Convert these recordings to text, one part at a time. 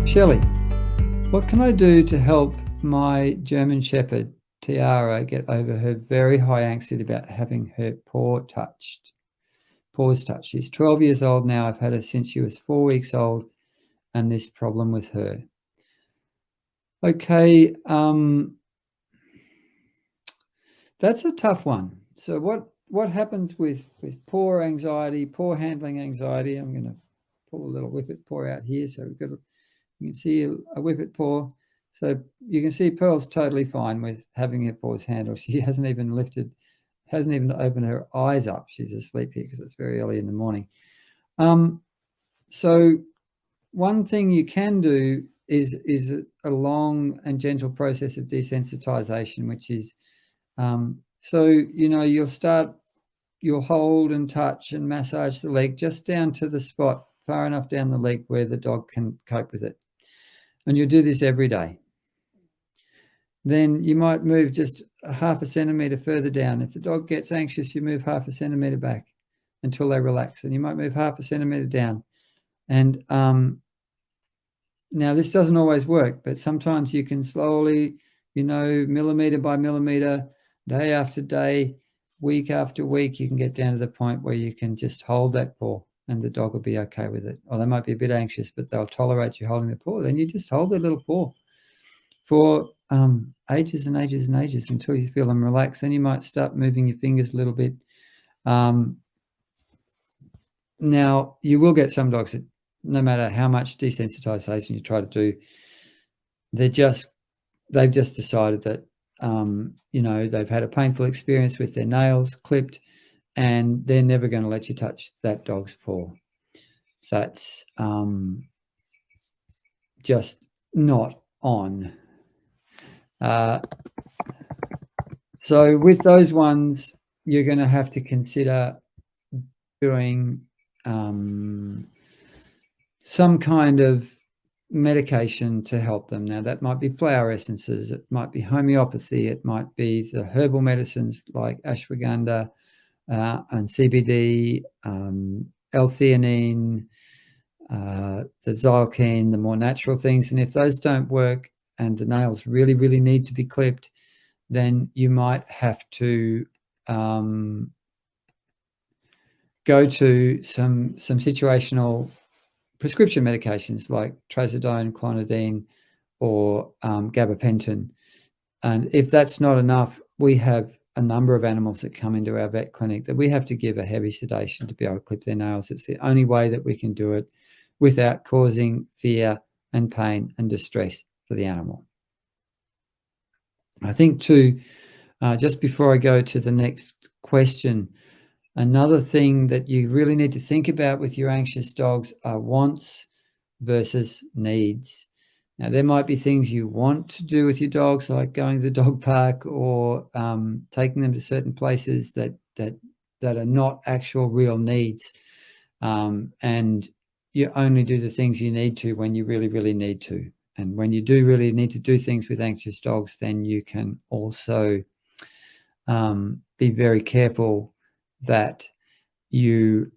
Shelley, what can I do to help my German Shepherd, Tiara, get over her very high anxiety about having her paws touched? She's 12 years old now. I've had her since she was 4 weeks old, and this problem with her. Okay, that's a tough one. So what happens with paw anxiety, paw handling anxiety? I'm going to pull a little whippet paw out here. So you can see a whippet paw. So you can see Pearl's totally fine with having her paws handled. She hasn't even opened her eyes up. She's asleep here because it's very early in the morning. So one thing you can do is a long and gentle process of desensitization, which is, you'll hold and touch and massage the leg just down to the spot, far enough down the leg where the dog can cope with it. And you'll do this every day. Then you might move just a half a centimetre further down. If the dog gets anxious, you move half a centimetre back until they relax. And you might move half a centimetre down. And now this doesn't always work, but sometimes you can slowly, millimetre by millimetre, day after day, week after week, you can get down to the point where you can just hold that paw and the dog will be okay with it. Or they might be a bit anxious, but they'll tolerate you holding the paw. Then you just hold their little paw for ages and ages and ages until you feel them relax. Then you might start moving your fingers a little bit. Now, you will get some dogs that no matter how much desensitization you try to do, they've just decided that, they've had a painful experience with their nails clipped and they're never going to let you touch that dog's paw. That's just not on. So with those ones, you're going to have to consider doing some kind of medication to help them. Now, that might be flower essences, it might be homeopathy, it might be the herbal medicines like ashwagandha and CBD, L-theanine, the xylokine, the more natural things. And if those don't work and the nails really, really need to be clipped, then you might have to go to some situational prescription medications like trazodone, clonidine, or gabapentin. And if that's not enough, we have a number of animals that come into our vet clinic that we have to give a heavy sedation to be able to clip their nails. It's the only way that we can do it without causing fear and pain and distress for the animal. I think too, just before I go to the next question, another thing that you really need to think about with your anxious dogs are wants versus needs. Now, there might be things you want to do with your dogs, like going to the dog park or taking them to certain places that are not actual real needs. And you only do the things you need to when you really, really need to. And when you do really need to do things with anxious dogs, then you can also be very careful that you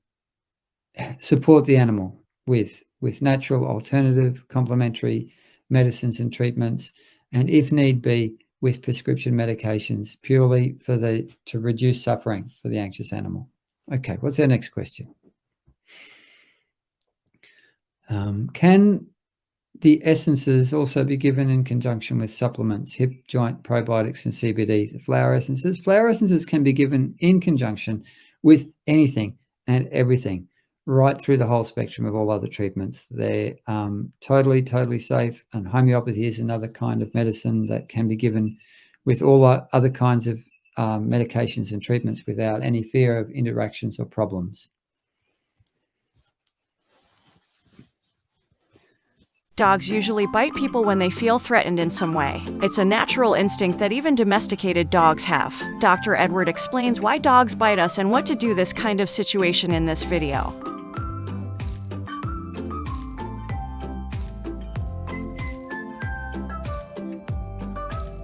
support the animal with natural, alternative, complementary medicines and treatments, and if need be, with prescription medications, purely to reduce suffering for the anxious animal. Okay, what's our next question? Can the essences also be given in conjunction with supplements, hip, joint, probiotics, and CBD? The flower essences. Flower essences can be given in conjunction with anything and everything, right through the whole spectrum of all other treatments. They're totally, totally safe. And homeopathy is another kind of medicine that can be given with all other kinds of medications and treatments without any fear of interactions or problems. Dogs usually bite people when they feel threatened in some way. It's a natural instinct that even domesticated dogs have. Dr. Edward explains why dogs bite us and what to do this kind of situation in this video.